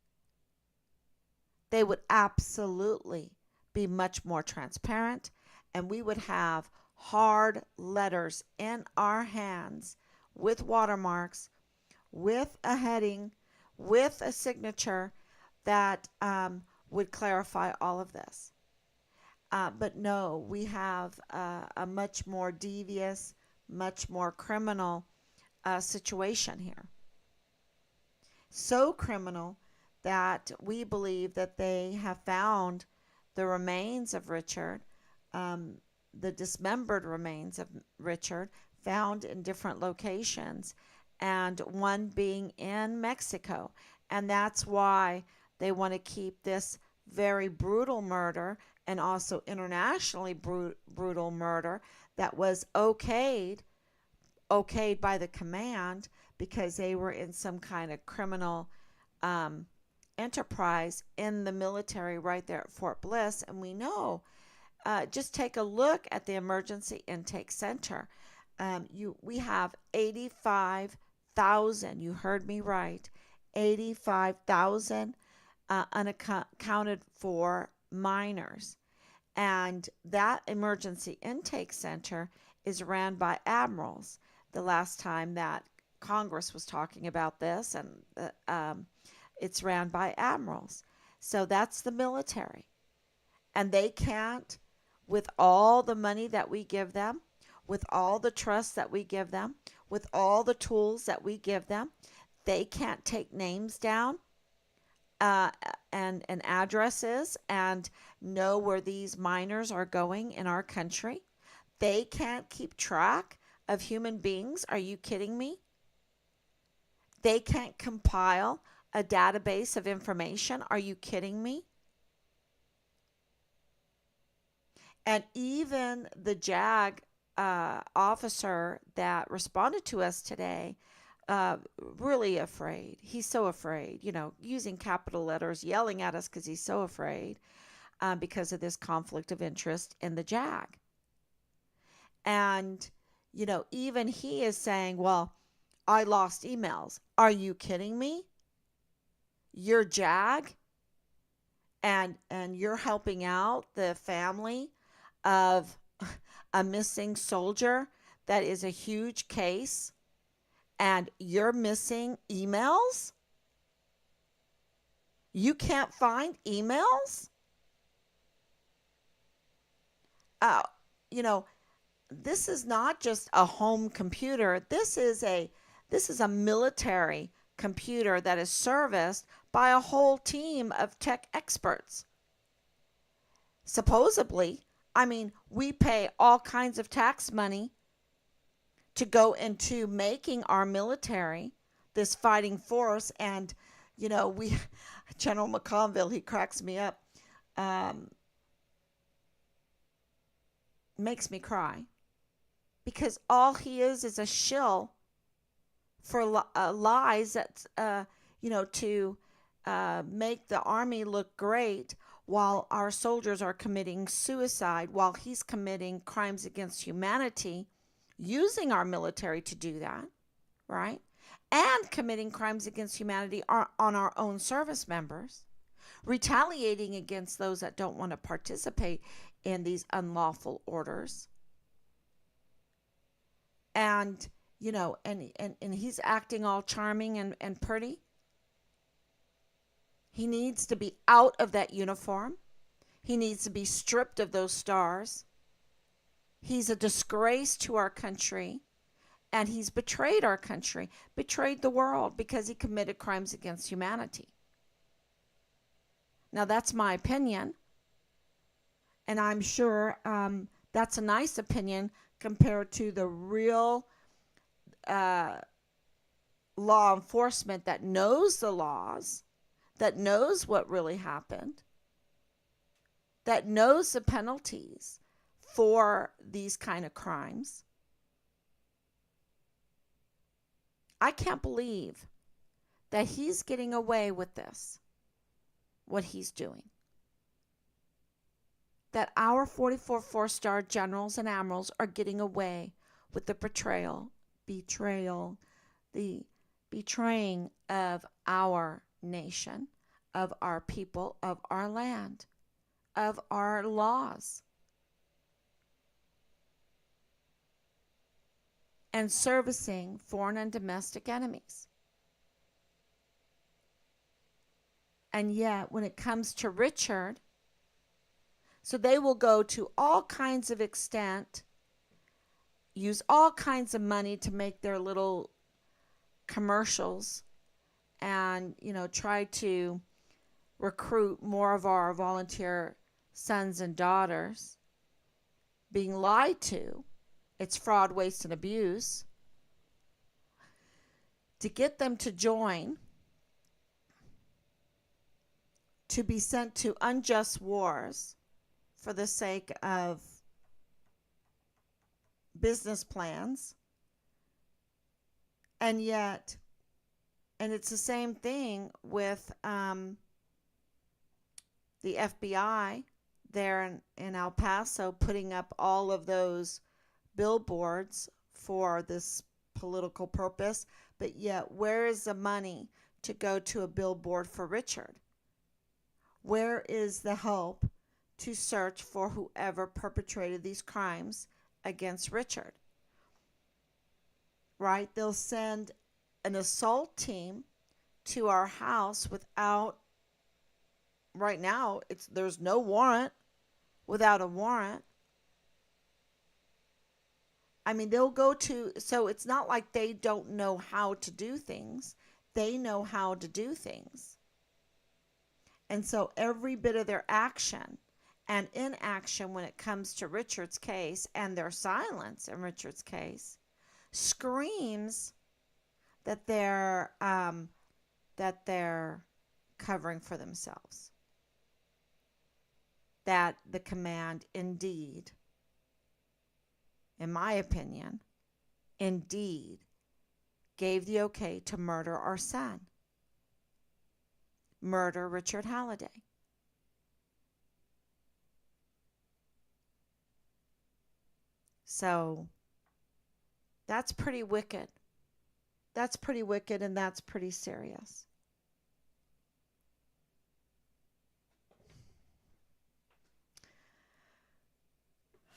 They would absolutely be much more transparent, and we would have hard letters in our hands with watermarks, with a heading, with a signature that would clarify all of this. But no, we have a much more devious, much more criminal situation here. So criminal that we believe that they have found the remains of Richard, the dismembered remains of Richard, found in different locations, and one being in Mexico. And that's why they want to keep this very brutal murder, and also internationally brutal murder, that was okayed by the command, because they were in some kind of criminal enterprise in the military right there at Fort Bliss. And we know, just take a look at the emergency intake center. We have 85,000, you heard me right, 85,000 unaccounted for minors. And that emergency intake center is ran by admirals. The last time that Congress was talking about this, and it's ran by admirals. So that's the military. And they can't, with all the money that we give them, with all the trust that we give them, with all the tools that we give them, they can't take names down and addresses and know where these minors are going in our country. They can't keep track of human beings. Are you kidding me? They can't compile a database of information. Are you kidding me? And even the JAG officer that responded to us today, really afraid. He's so afraid, using capital letters, yelling at us because he's so afraid because of this conflict of interest in the JAG. And, even he is saying, well, I lost emails. Are you kidding me? You're JAG and you're helping out the family of a missing soldier that is a huge case and you're missing emails? You can't find emails? Uh, you know, this is not just a home computer. This is a military computer that is serviced by a whole team of tech experts. Supposedly, I mean, we pay all kinds of tax money to go into making our military this fighting force. And, we, General McConville, he cracks me up, um, makes me cry because all he is a shill for lies that, to make the army look great while our soldiers are committing suicide, while he's committing crimes against humanity, using our military to do that, right? And committing crimes against humanity on our own service members, retaliating against those that don't want to participate in these unlawful orders. And, and he's acting all charming and pretty. He needs to be out of that uniform. He needs to be stripped of those stars. He's a disgrace to our country, and he's betrayed our country, betrayed the world because he committed crimes against humanity. Now, that's my opinion, and I'm sure that's a nice opinion compared to the real law enforcement that knows the laws, that knows what really happened, that knows the penalties for these kind of crimes. I can't believe that he's getting away with this, what he's doing. That our 44 four-star generals and admirals are getting away with the betrayal, the betraying of our nation, of our people, of our land, of our laws, and servicing foreign and domestic enemies. And yet, when it comes to Richard, so they will go to all kinds of extent, use all kinds of money to make their little commercials and, try to recruit more of our volunteer sons and daughters, being lied to. It's fraud, waste, and abuse. To get them to join, to be sent to unjust wars for the sake of business plans. And it's the same thing with the FBI there in El Paso, putting up all of those billboards for this political purpose. But yet, where is the money to go to a billboard for Richard? Where is the help to search for whoever perpetrated these crimes against Richard? Right? They'll send an assault team to our house without, right now, there's no warrant, without a warrant. I mean, they'll go to, so it's not like they don't know how to do things. They know how to do things. And so every bit of their action and inaction when it comes to Richard's case, and their silence in Richard's case, screams that they're covering for themselves. that the command indeed, in my opinion, indeed gave the okay to murder our son, murder Richard Halliday. So that's pretty wicked. That's pretty wicked, and that's pretty serious.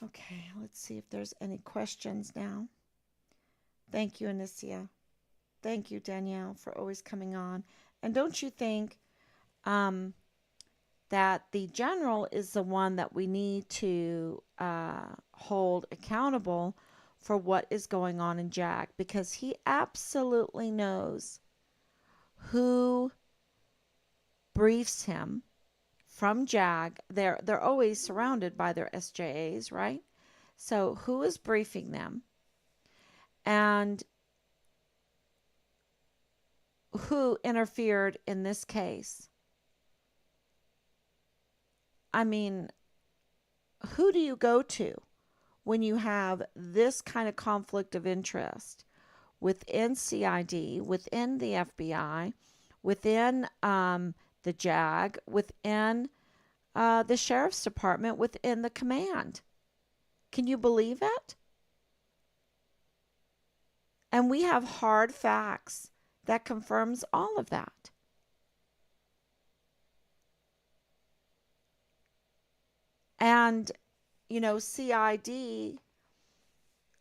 Okay, let's see if there's any questions now. Thank you, Anicia. Thank you, Danielle, for always coming on. And don't you think that the general is the one that we need to hold accountable for what is going on in JAG? Because he absolutely knows who briefs him from JAG. They're always surrounded by their SJAs, right? So who is briefing them? And who interfered in this case? I mean, who do you go to when you have this kind of conflict of interest within CID, within the FBI, within the JAG, within the Sheriff's Department, within the command? Can you believe it? And we have hard facts that confirms all of that. And, you know, CID,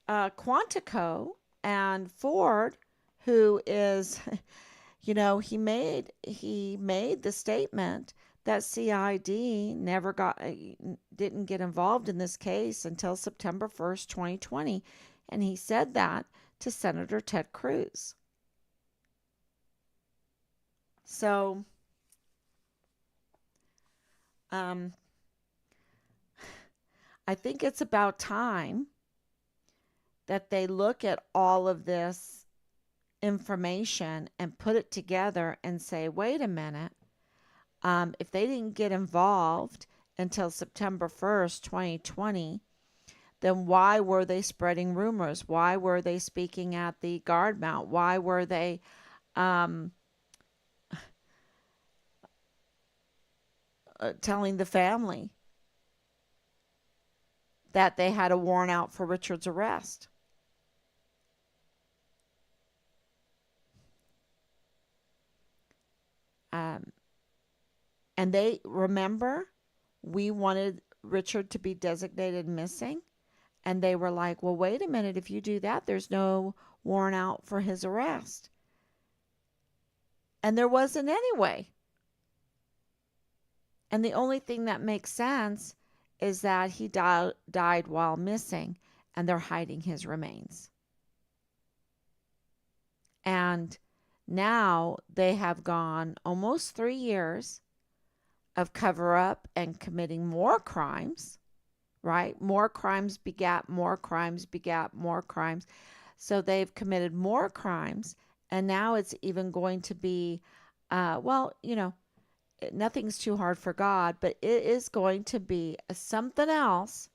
Quantico, and Ford, who is, you know, he made the statement that CID didn't get involved in this case until September 1st, 2020. And he said that to Senator Ted Cruz. So, I think it's about time that they look at all of this information and put it together and say, wait a minute, if they didn't get involved until September 1st, 2020, then why were they spreading rumors? Why were they speaking at the guard mount? Why were they telling the family that they had a warrant out for Richard's arrest? And they, remember, we wanted Richard to be designated missing. And they were like, well, wait a minute. If you do that, there's no warrant out for his arrest. And there wasn't anyway. And the only thing that makes sense is that he died while missing, and they're hiding his remains. And now they have gone almost 3 years of cover up and committing more crimes, right? More crimes begat more crimes begat more crimes. So they've committed more crimes, and now it's even going to be, well, you know, nothing's too hard for God, but it is going to be something else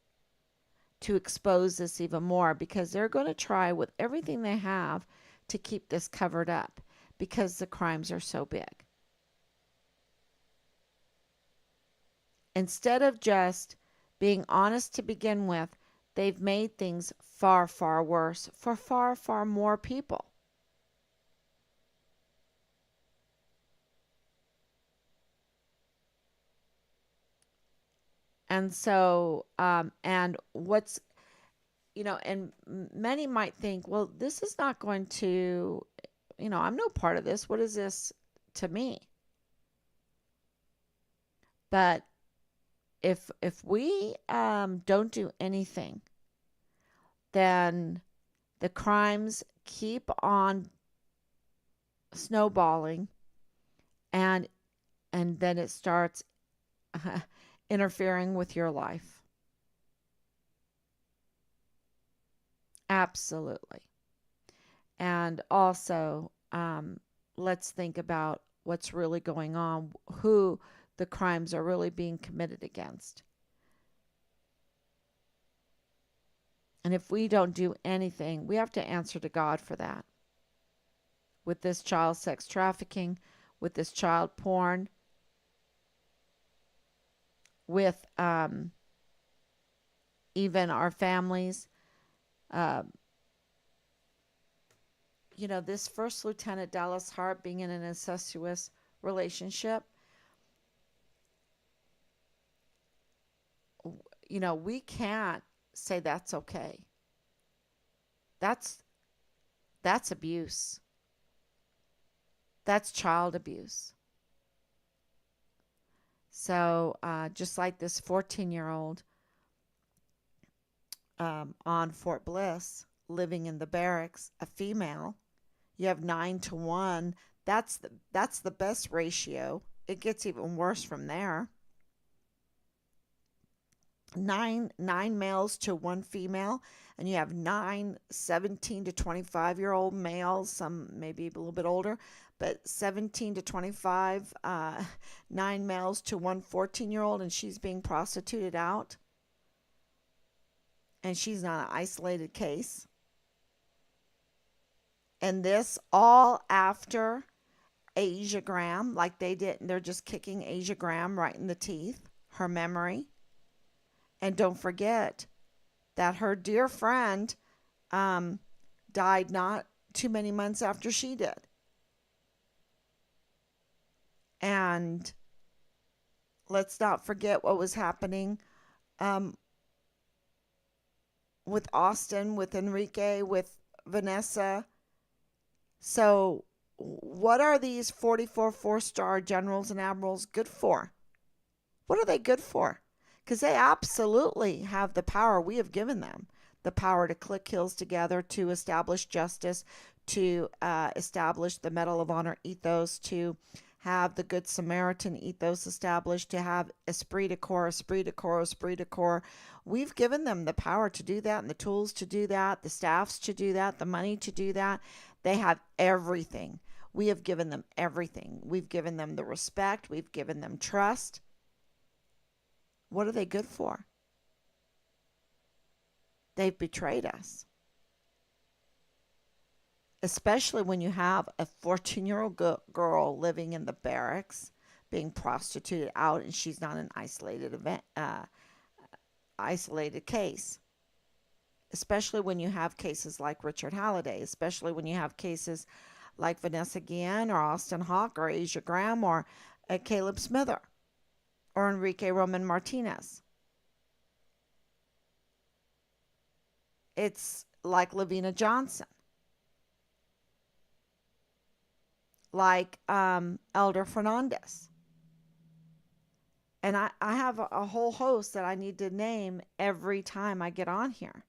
to expose this even more, because they're going to try with everything they have to keep this covered up because the crimes are so big. Instead of just being honest to begin with, they've made things far, far worse for far, far more people. And so, and what's, you know, and many might think, well, this is not going to, you know, I'm no part of this. What is this to me? But if we don't do anything, then the crimes keep on snowballing, and then it starts interfering with your life. Absolutely. And also, let's think about what's really going on, who the crimes are really being committed against. And if we don't do anything, we have to answer to God for that. With this child sex trafficking, with this child porn, with even our families. Uh, this First Lieutenant Dallas Hart being in an incestuous relationship, we can't say that's okay. That's abuse. That's child abuse. So just like this 14-year-old on Fort Bliss living in the barracks, a female, you have 9-1. That's the best ratio. It gets even worse from there. Nine males to one female, and you have 17 to 25-year-old males, some maybe a little bit older, but 17 to 25, 9 males to one 14-year-old, and she's being prostituted out. And she's not an isolated case. And this all after Asia Graham, like they're just kicking Asia Graham right in the teeth, her memory. And don't forget that her dear friend died not too many months after she did. And let's not forget what was happening with Austin, with Enrique, with Vanessa. So what are these 44 four-star generals and admirals good for? What are they good for? Because they absolutely have the power. We have given them the power to click heels together, to establish justice, to establish the Medal of Honor ethos, to have the Good Samaritan ethos established, to have esprit de corps, esprit de corps, esprit de corps. We've given them the power to do that and the tools to do that, the staffs to do that, the money to do that. They have everything. We have given them everything. We've given them the respect. We've given them trust. What are they good for? They've betrayed us. Especially when you have a 14-year-old girl living in the barracks, being prostituted out, and she's not an isolated case. Especially when you have cases like Richard Halliday, especially when you have cases like Vanessa Guillen or Austin Hawk or Asia Graham or Caleb Smither or Enrique Roman Martinez. It's like Lavina Johnson, like Elder Fernandez. And I have a whole host that I need to name every time I get on here.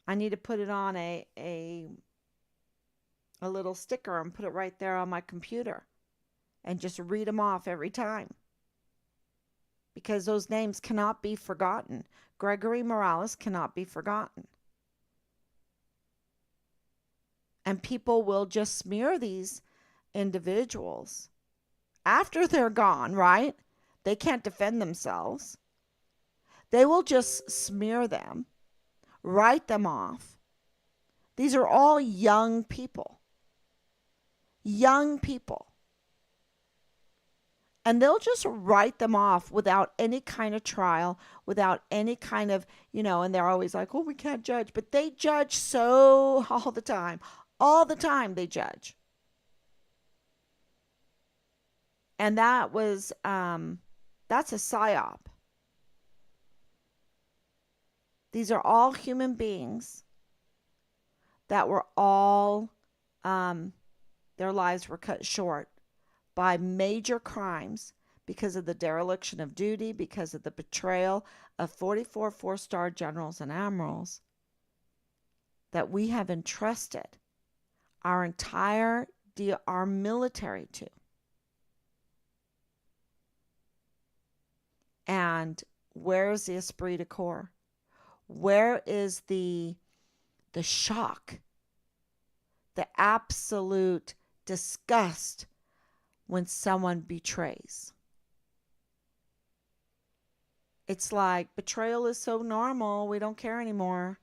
I need to put it on a little sticker and put it right there on my computer and just read them off every time. Because those names cannot be forgotten. Gregory Morales cannot be forgotten. And people will just smear these individuals after they're gone, right? They can't defend themselves. They will just smear them, write them off. These are all young people. Young people. And they'll just write them off without any kind of trial, without any kind of, and they're always like, oh, we can't judge. But they judge so all the time. All the time they judge. And that was, that's a psyop. These are all human beings that were all, their lives were cut short by major crimes because of the dereliction of duty, because of the betrayal of 44 four-star generals and admirals that we have entrusted our military to. And where is the esprit de corps? Where is the shock, the absolute disgust when someone betrays? It's like betrayal is so normal, we don't care anymore.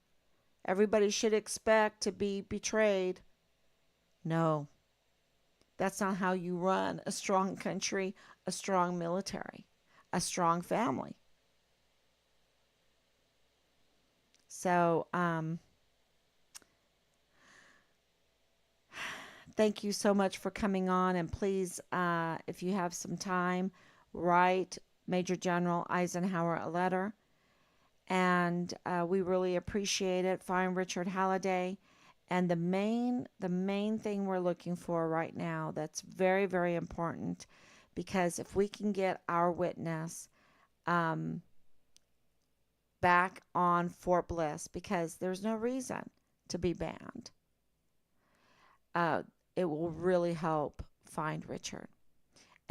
Everybody should expect to be betrayed. No, that's not how you run a strong country, a strong military, a strong family. So, thank you so much for coming on. And please, if you have some time, write Major General Eisenhower a letter. And we really appreciate it. Find Richard Halliday. And the main thing we're looking for right now that's very, very important, because if we can get our witness um, back on Fort Bliss, because there's no reason to be banned, uh, it will really help find Richard.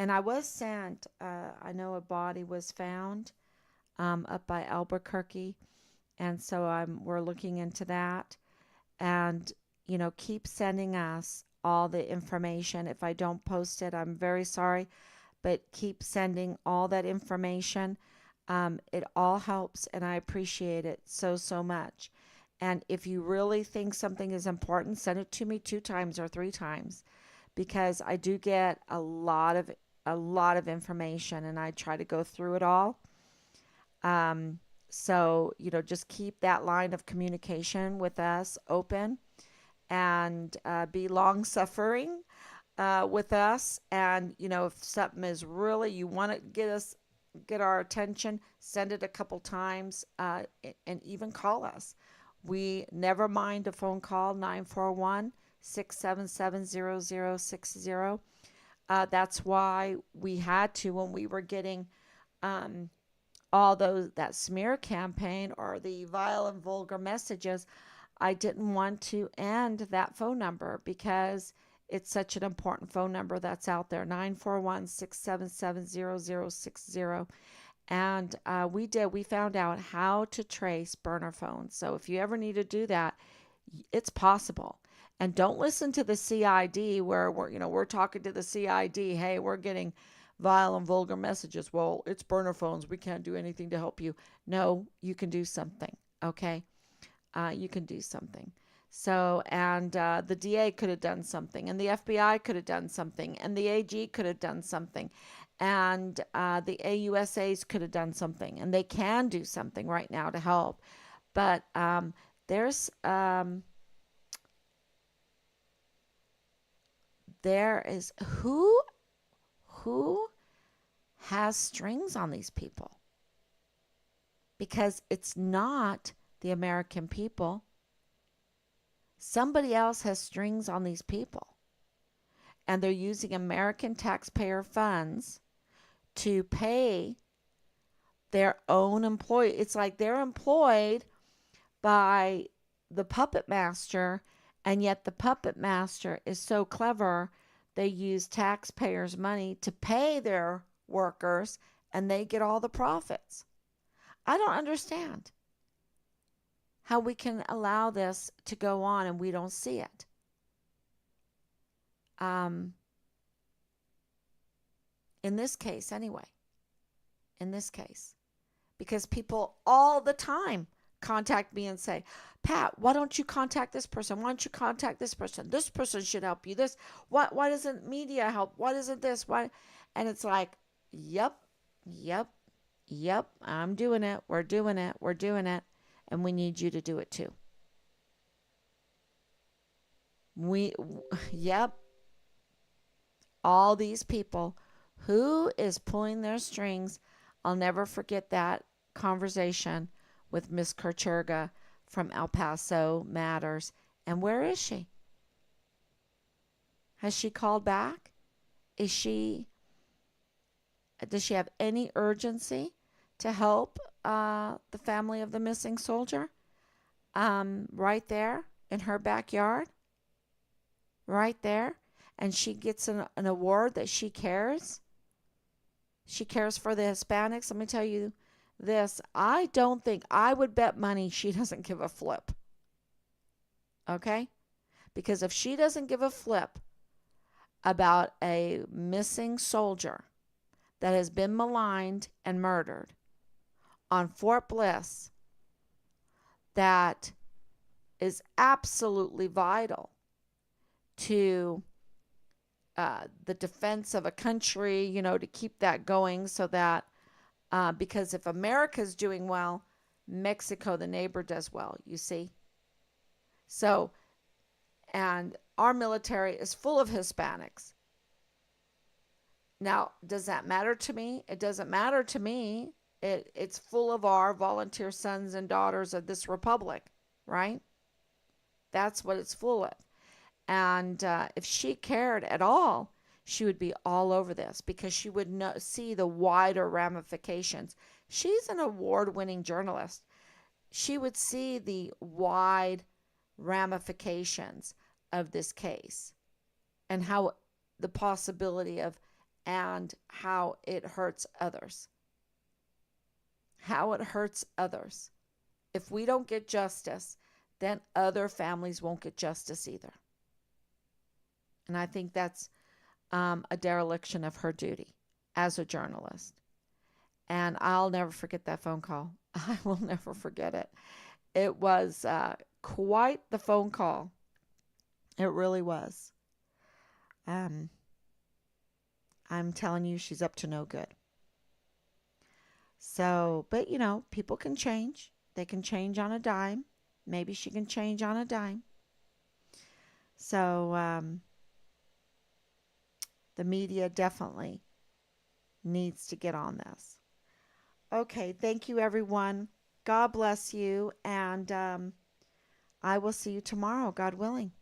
And I was sent, I know a body was found up by Albuquerque, and so we're looking into that. And keep sending us all the information. If I don't post it, I'm very sorry, but keep sending all that information. It all helps, and I appreciate it so, so much. And if you really think something is important, send it to me 2 times or 3 times, because I do get a lot of information, and I try to go through it all. Um, so, just keep that line of communication with us open, and be long suffering with us. And, if something is really, you want to get our attention, send it a couple times, and even call us. We never mind a phone call, 941-677-0060. That's why we had to, when we were getting um, all that smear campaign or the vile and vulgar messages, I didn't want to end that phone number, because it's such an important phone number that's out there, 941-677-0060. And we found out how to trace burner phones. So if you ever need to do that, it's possible. And don't listen to the CID where we're talking to the CID. Hey, we're getting vile and vulgar messages. Well, it's burner phones. We can't do anything to help you. No, you can do something. Okay, you can do something. So, and the DA could have done something, and the FBI could have done something, and the AG could have done something, and the AUSAs could have done something, and they can do something right now to help. But there's there is who has strings on these people, because it's not the American people. Somebody else has strings on these people, and they're using American taxpayer funds to pay their own employee. It's like they're employed by the puppet master, and yet the puppet master is so clever, they use taxpayers' money to pay their workers, and they get all the profits. I don't understand how we can allow this to go on and we don't see it. In this case, anyway. In this case. Because people all the time contact me and say, Pat, why don't you contact this person? Why don't you contact this person? This person should help you. Why doesn't media help? Why isn't this? Why? And it's like, yep, I'm doing it. We're doing it. And we need you to do it too. Yep. All these people, who is pulling their strings? I'll never forget that conversation with Miss Kercherga from El Paso Matters. And where is she? Has she called back? Does she have any urgency to help the family of the missing soldier? Right there in her backyard? Right there? And she gets an award that she cares? She cares for the Hispanics. Let me tell you this. I would bet money she doesn't give a flip. Okay? Because if she doesn't give a flip about a missing soldier that has been maligned and murdered, on Fort Bliss that is absolutely vital to the defense of a country, you know, to keep that going so that, because if America's doing well, Mexico, the neighbor, does well, you see? So, and our military is full of Hispanics. Now, does that matter to me? It doesn't matter to me. It's full of our volunteer sons and daughters of this republic, right? That's what it's full of. And if she cared at all, she would be all over this because she would see the wider ramifications. She's an award winning journalist. She would see the wide ramifications of this case and how the possibility of and how it hurts others. How it hurts others. If we don't get justice, then other families won't get justice either. And I think that's a dereliction of her duty as a journalist. And I'll never forget that phone call. I will never forget it. It was quite the phone call. It really was. I'm telling you, she's up to no good. So, but you know, people can change. They can change on a dime. Maybe she can change on a dime. So, the media definitely needs to get on this. Okay, thank you, everyone. God bless you, and I will see you tomorrow, God willing.